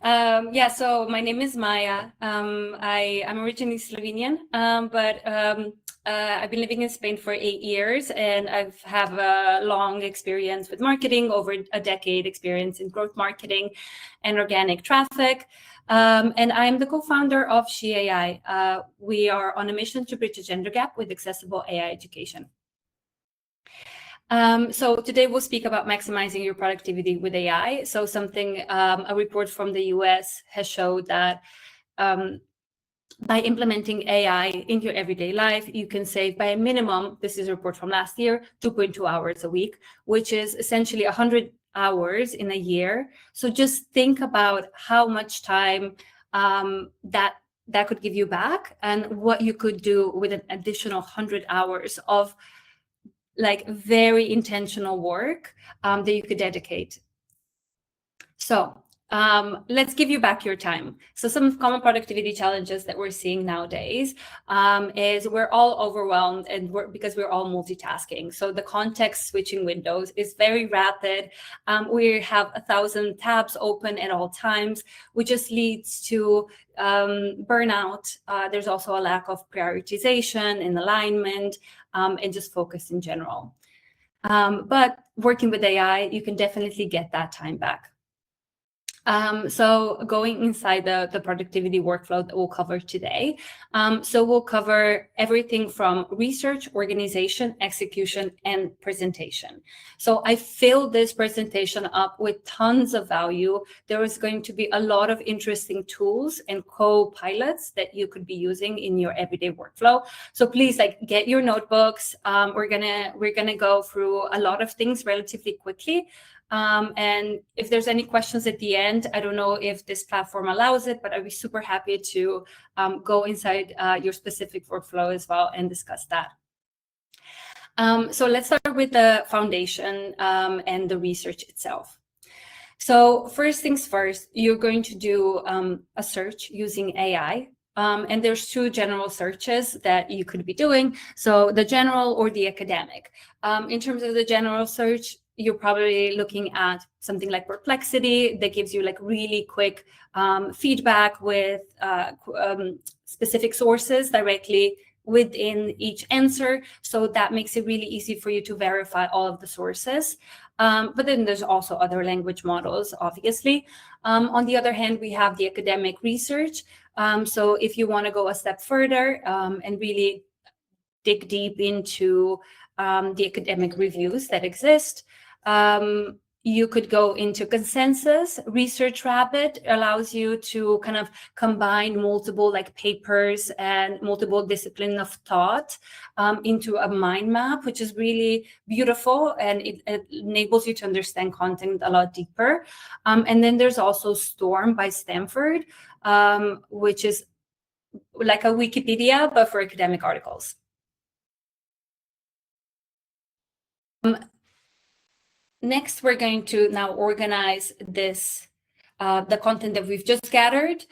So my name is Maja. I'm originally Slovenian, but I've been living in Spain for 8 years, and I have a long experience with marketing, over a decade experience in growth marketing and organic traffic. And I'm the co-founder of SheAI. We are on a mission to bridge the gender gap with accessible AI education. So today we'll speak about maximizing your productivity with AI. So a report from the US has showed that by implementing AI in your everyday life, you can save by a minimum, this is a report from last year, 2.2 hours a week, which is essentially 100 hours in a year. So just think about how much time that could give you back, and what you could do with an additional 100 hours of like very intentional work that you could dedicate. So let's give you back your time. So some common productivity challenges that we're seeing nowadays is we're all overwhelmed, and because we're all multitasking. So the context switching windows is very rapid. We have 1,000 tabs open at all times, which just leads to burnout. There's also a lack of prioritization and alignment, and just focus in general. But working with AI, you can definitely get that time back. So going inside the productivity workflow that we'll cover today. So we'll cover everything from research, organization, execution, and presentation. So I filled this presentation up with tons of value. There is going to be a lot of interesting tools and co-pilots that you could be using in your everyday workflow. So please, like, get your notebooks. We're gonna go through a lot of things relatively quickly. And if there's any questions at the end, I don't know if this platform allows it, but I'd be super happy to go inside your specific workflow as well and discuss that. So let's start with the foundation and the research itself. So first things first, you're going to do a search using AI. And there's two general searches that you could be doing. So the general or the academic. In terms of the general search, you're probably looking at something like Perplexity that gives you like really quick feedback with specific sources directly within each answer. So that makes it really easy for you to verify all of the sources. But then there's also other language models, obviously. On the other hand, we have the academic research. So if you want to go a step further and really dig deep into the academic reviews that exist, you could go into consensus. Research Rabbit allows you to kind of combine multiple like papers and multiple disciplines of thought into a mind map, which is really beautiful, and it enables you to understand content a lot deeper. And then there's also Storm by Stanford, which is like a Wikipedia, but for academic articles. Next, we're going to now organize this, the content that we've just gathered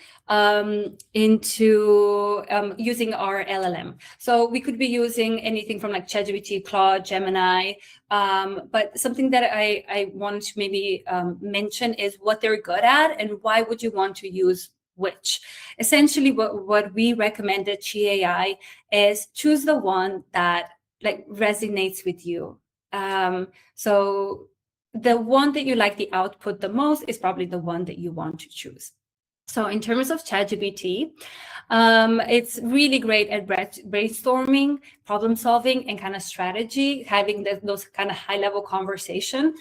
into using our LLM. So we could be using anything from like ChatGPT, Claude, Gemini, but something that I want to maybe mention is what they're good at and why would you want to use which. Essentially, what we recommend at SheAI is choose the one that like resonates with you. So the one that you like the output the most is probably the one that you want to choose. So in terms of ChatGPT, it's really great at brainstorming, problem solving, and kind of strategy, having those kind of high level conversation.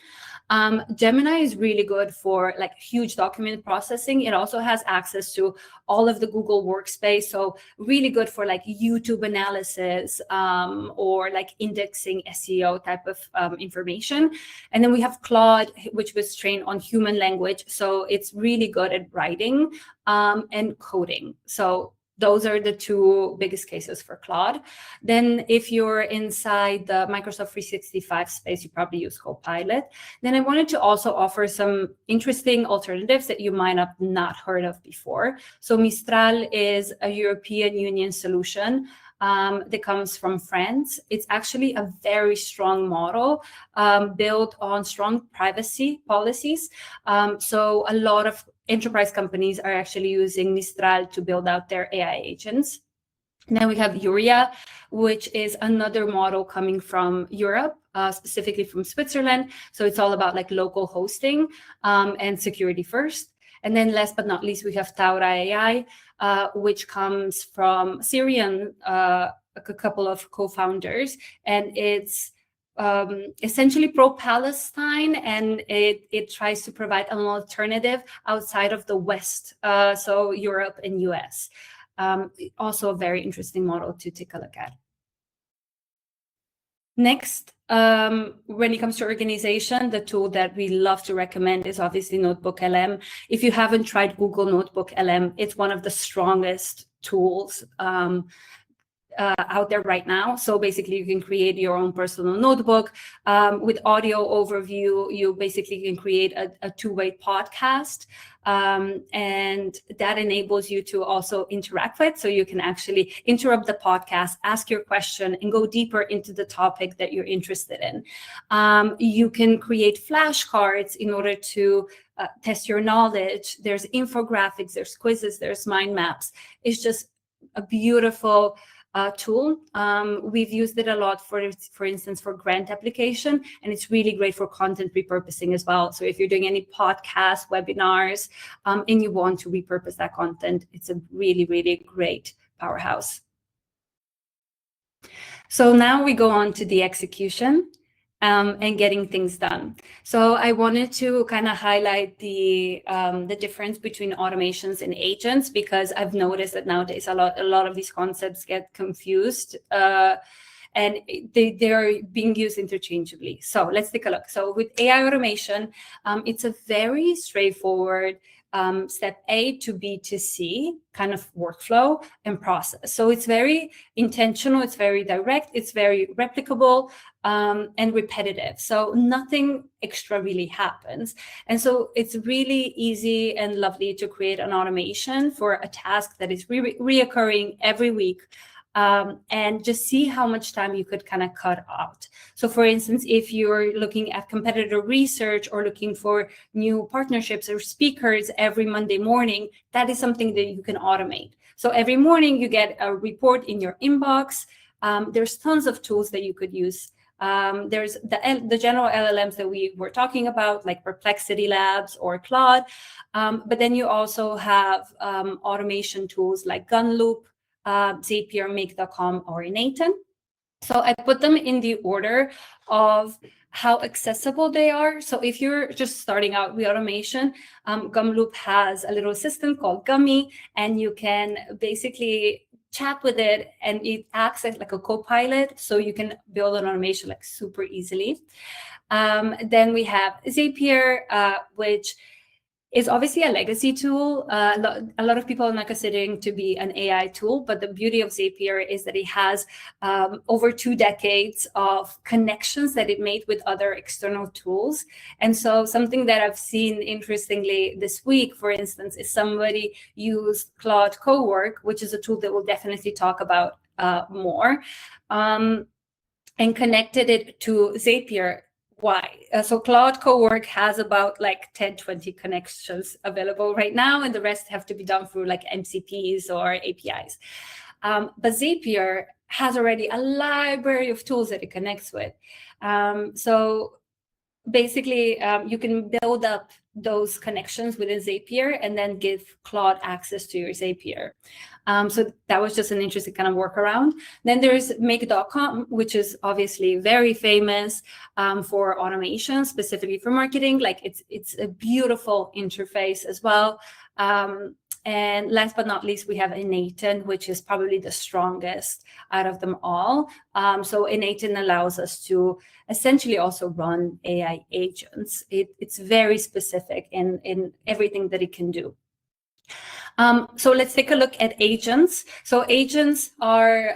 Gemini is really good for like huge document processing. It also has access to all of the Google Workspace, so really good for like YouTube analysis or like indexing SEO type of information. And then we have Claude, which was trained on human language, so it's really good at writing and coding. So those are the two biggest cases for Claude. Then if you're inside the Microsoft 365 space, you probably use Copilot. Then I wanted to also offer some interesting alternatives that you might have not heard of before. So Mistral is a European Union solution that comes from France. It's actually a very strong model built on strong privacy policies. So a lot of enterprise companies are actually using Mistral to build out their AI agents. Then we have Uria, which is another model coming from Europe, specifically from Switzerland. So it's all about like local hosting and security first. And then last but not least, we have Taura AI, which comes from Syrian, a couple of co-founders, and it's essentially pro-Palestine, and it tries to provide an alternative outside of the West, so Europe and US. Also a very interesting model to take a look at. Next, when it comes to organization, the tool that we love to recommend is obviously Notebook LM. If you haven't tried Google Notebook LM, it's one of the strongest tools out there right now. So basically you can create your own personal notebook with audio overview. You basically can create a two-way podcast, and that enables you to also interact with. So you can actually interrupt the podcast, ask your question, and go deeper into the topic that you're interested in. You can create flashcards in order to test your knowledge. There's infographics, there's quizzes, there's mind maps. It's just a beautiful tool. We've used it a lot for instance, for grant application, and it's really great for content repurposing as well. So if you're doing any podcasts, webinars, and you want to repurpose that content, it's a really, really great powerhouse. So now we go on to the execution and getting things done. So I wanted to kind of highlight the difference between automations and agents, because I've noticed that nowadays a lot of these concepts get confused and they're being used interchangeably. So let's take a look. So with AI automation, it's a very straightforward step A to B to C kind of workflow and process. So it's very intentional, it's very direct, it's very replicable and repetitive. So nothing extra really happens. And so it's really easy and lovely to create an automation for a task that is reoccurring every week. And just see how much time you could kind of cut out. So for instance, if you're looking at competitor research or looking for new partnerships or speakers every Monday morning, that is something that you can automate. So every morning you get a report in your inbox. There's tons of tools that you could use. There's the general LLMs that we were talking about, like Perplexity Labs or Claude. But then you also have automation tools like Gunloop, Zapier, Make.com, or Innate. So I put them in the order of how accessible they are. So if you're just starting out with automation, Gumloop has a little assistant called Gummy, and you can basically chat with it, and it acts as like a co-pilot, so you can build an automation like super easily. Then we have Zapier, which is obviously a legacy tool. A lot of people are not considering to be an AI tool, but the beauty of Zapier is that it has over 2 decades of connections that it made with other external tools. And so something that I've seen interestingly this week, for instance, is somebody used Claude Cowork, which is a tool that we'll definitely talk about more, and connected it to Zapier. Why? So Claude Cowork has about like 10, 20 connections available right now, and the rest have to be done through like MCPs or APIs. But Zapier has already a library of tools that it connects with. So basically, you can build up those connections within Zapier and then give Claude access to your Zapier. So that was just an interesting kind of workaround. Then there's Make.com, which is obviously very famous for automation, specifically for marketing. Like it's a beautiful interface as well. And last but not least, we have Innate, which is probably the strongest out of them all. So Innate allows us to essentially also run AI agents. It's very specific in everything that it can do. So let's take a look at agents. So agents are,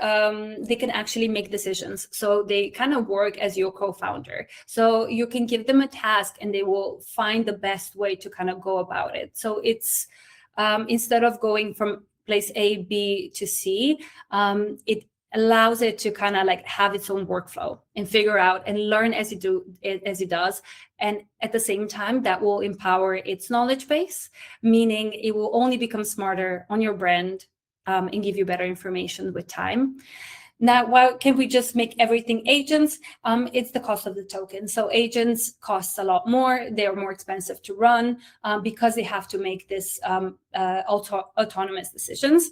they can actually make decisions. So they kind of work as your co-founder. So you can give them a task and they will find the best way to kind of go about it. So it's, instead of going from place A, B to C, it allows it to kind of like have its own workflow and figure out and learn as it does. And at the same time, that will empower its knowledge base, meaning it will only become smarter on your brand and give you better information with time. Now, why can we just make everything agents? It's the cost of the token. So agents cost a lot more. They are more expensive to run because they have to make this autonomous decisions.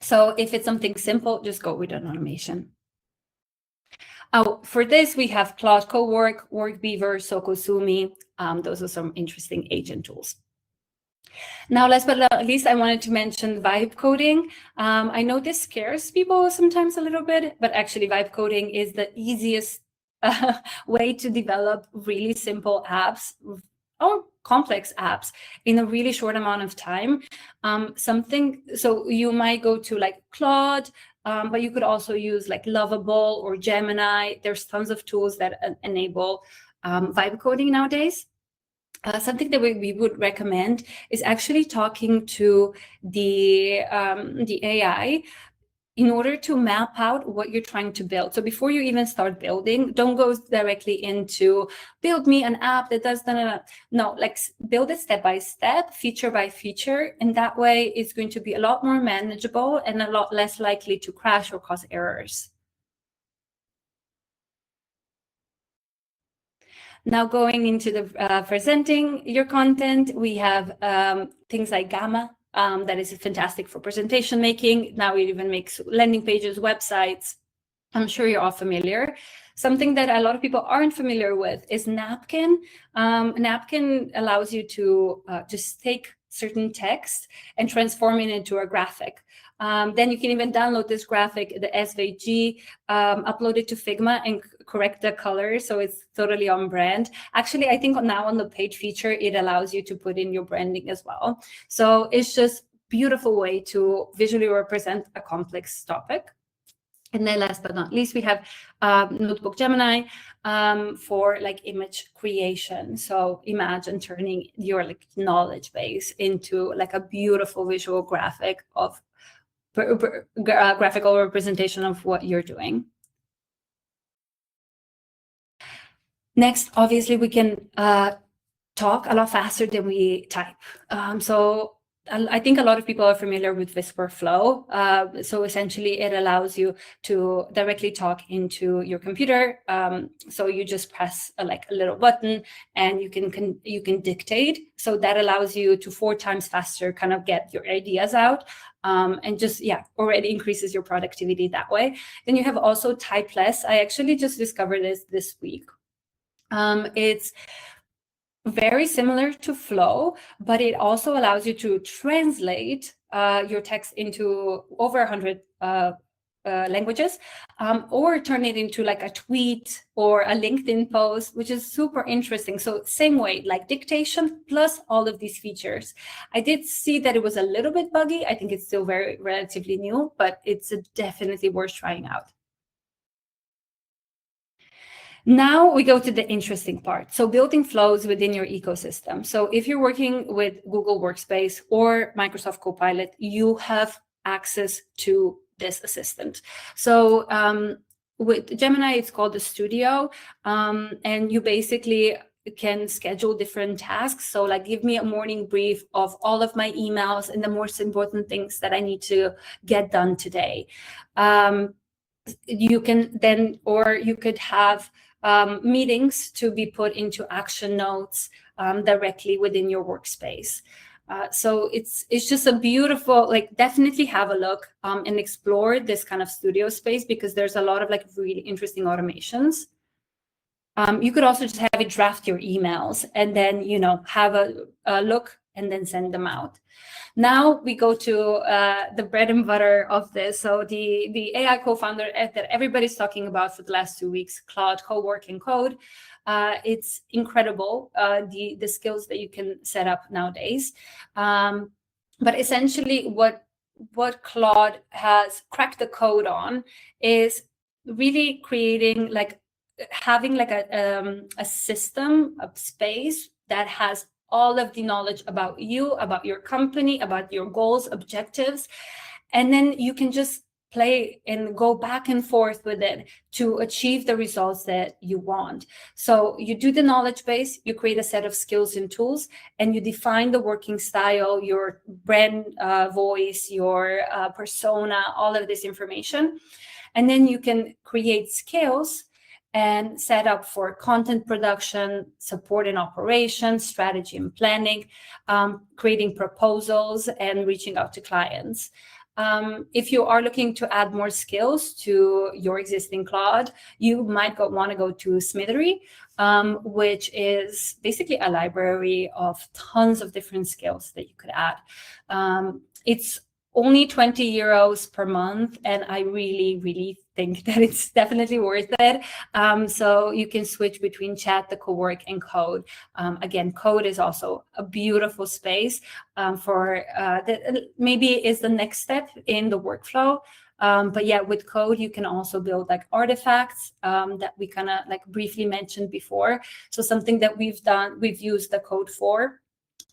So if it's something simple, just go with an automation. For this, we have Claude Cowork, Workbeaver, Sokosumi. Those are some interesting agent tools. Now, last but not least, I wanted to mention vibe coding. I know this scares people sometimes a little bit, but actually vibe coding is the easiest way to develop really simple apps or complex apps in a really short amount of time. So you might go to like Claude, but you could also use like Lovable or Gemini. There's tons of tools that enable vibe coding nowadays. Something that we would recommend is actually talking to the AI in order to map out what you're trying to build. So before you even start building, don't go directly into build me an app that does that. No, like build it step by step, feature by feature, and that way it's going to be a lot more manageable and a lot less likely to crash or cause errors. Now going into the presenting your content, we have things like Gamma that is fantastic for presentation making. Now it even makes landing pages, websites. I'm sure you're all familiar. Something that a lot of people aren't familiar with is Napkin. Napkin allows you to just take certain text and transform it into a graphic. Then you can even download this graphic, the SVG, upload it to Figma and correct the color so it's totally on brand. Actually, I think now on the page feature, it allows you to put in your branding as well. So it's just a beautiful way to visually represent a complex topic. And then last but not least, we have Notebook Gemini for like image creation. So imagine turning your like knowledge base into like a beautiful visual graphic of graphical representation of what you're doing. Next, obviously, we can talk a lot faster than we type. So I think a lot of people are familiar with Whisper Flow. So essentially, it allows you to directly talk into your computer. So you just press like a little button, and you can dictate. So that allows you to 4 times faster kind of get your ideas out. And just, already increases your productivity that way. Then you have also Type Less. I actually just discovered this week. It's very similar to Flow, but it also allows you to translate your text into over 100 languages, or turn it into like a tweet or a LinkedIn post, which is super interesting. So same way, like dictation plus all of these features. I did see that it was a little bit buggy. I think it's still very relatively new, but it's definitely worth trying out. Now we go to the interesting part. So building flows within your ecosystem. So if you're working with Google Workspace or Microsoft Copilot, you have access to this assistant. So with Gemini, it's called the Studio, and you basically can schedule different tasks. So like give me a morning brief of all of my emails and the most important things that I need to get done today. You can then, or you could have meetings to be put into action notes directly within your workspace. So it's just a beautiful, like definitely have a look and explore this kind of studio space, because there's a lot of like really interesting automations. You could also just have it draft your emails and then, have a look and then send them out. Now we go to the bread and butter of this. So the AI co-founder that everybody's talking about for the last 2 weeks, Claude Cowork and Code. It's incredible, the skills that you can set up nowadays. But essentially what Claude has cracked the code on is really creating having a system, a space that has all of the knowledge about you, about your company, about your goals, objectives. And then you can just play and go back and forth with it to achieve the results that you want. So you do the knowledge base, you create a set of skills and tools, and you define the working style, your brand voice, your persona, all of this information. And then you can create skills and set up for content production, support and operations, strategy and planning, creating proposals, and reaching out to clients. If you are looking to add more skills to your existing Claude, you might want to go to Smithery, which is basically a library of tons of different skills that you could add. It's only 20 euros per month, and I really think that it's definitely worth it. So you can switch between chat, the co-work, and code. Again, code is also a beautiful space for that maybe is the next step in the workflow. But yeah, with code, you can also build like artifacts that we kind of like briefly mentioned before. So something that we've used the code for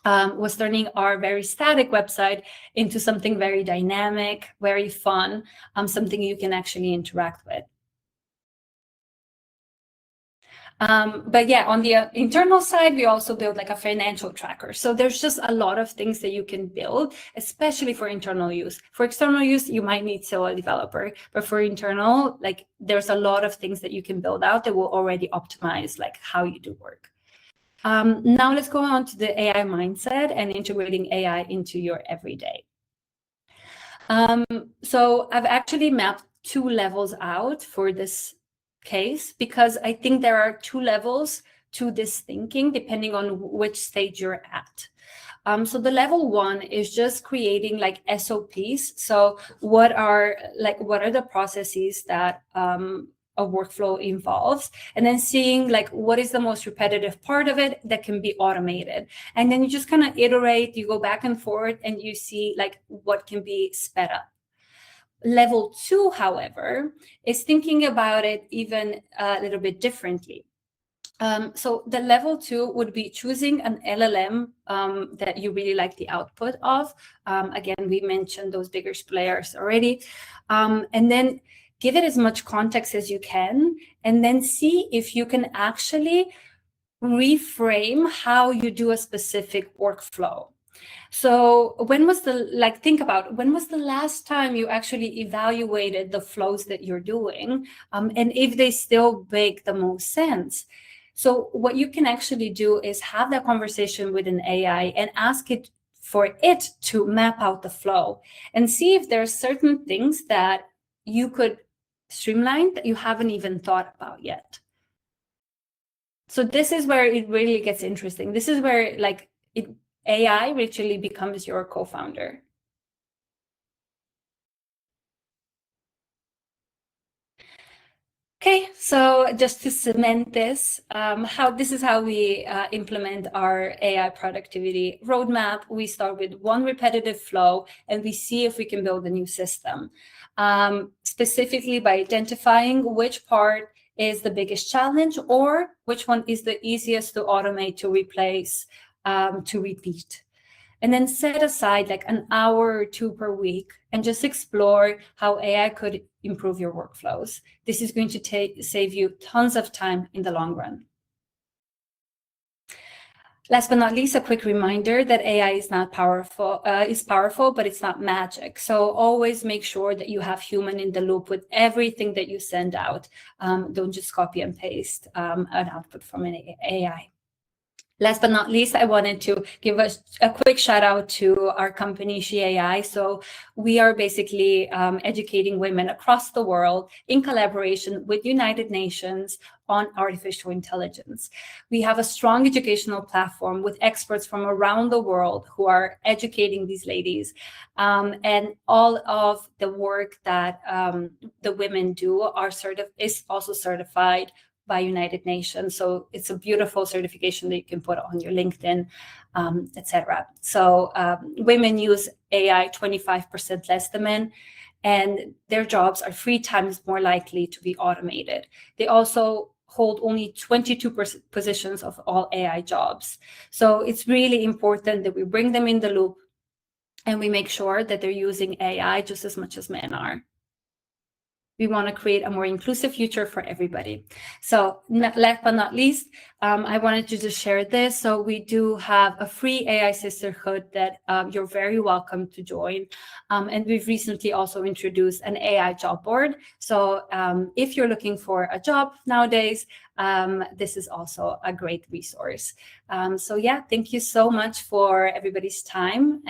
was turning our very static website into something very dynamic, very fun, something you can actually interact with. But yeah, on the internal side, we also build like a financial tracker. So there's just a lot of things that you can build, especially for internal use. For external use, you might need still a developer, but for internal, like there's a lot of things that you can build out that will already optimize like how you do work. Now let's go on to the AI mindset and integrating AI into your everyday. So I've actually mapped 2 levels out for this case because I think there are 2 levels to this thinking depending on which stage you're at. So the level 1 is just creating like SOPs. So what are the processes that a workflow involves, and then seeing like what is the most repetitive part of it that can be automated. And then you just kind of iterate, you go back and forth, and you see like what can be sped up. Level 2, however, is thinking about it even a little bit differently. So the level 2 would be choosing an LLM that you really like the output of. Again, we mentioned those bigger players already. And then give it as much context as you can, and then see if you can actually reframe how you do a specific workflow. So think about when was the last time you actually evaluated the flows that you're doing, and if they still make the most sense. So what you can actually do is have that conversation with an AI and ask it for it to map out the flow and see if there are certain things that you could streamline that you haven't even thought about yet. So this is where it really gets interesting. This is where AI literally becomes your co-founder. Okay, so just to cement this, this is how we implement our AI productivity roadmap. We start with one repetitive flow, and we see if we can build a new system, specifically by identifying which part is the biggest challenge or which one is the easiest to automate, to replace, to repeat. And then set aside like an hour or 2 per week and just explore how AI could improve your workflows. This is going to save you tons of time in the long run. Last but not least, a quick reminder that AI is powerful, but it's not magic. So always make sure that you have human in the loop with everything that you send out. Don't just copy and paste an output from an AI. Last but not least, I wanted to give a quick shout out to our company, SheAI. So we are basically educating women across the world in collaboration with United Nations on artificial intelligence. We have a strong educational platform with experts from around the world who are educating these ladies. And all of the work that the women do is also certified by United Nations. So it's a beautiful certification that you can put on your LinkedIn, etc. So women use AI 25% less than men, and their jobs are 3 times more likely to be automated. They also hold only 22 positions of all AI jobs. So it's really important that we bring them in the loop and we make sure that they're using AI just as much as men are. We want to create a more inclusive future for everybody. So last but not least, I wanted to just share this. So we do have a free AI sisterhood that you're very welcome to join. And we've recently also introduced an AI job board. So if you're looking for a job nowadays, this is also a great resource. So yeah, thank you so much for everybody's time.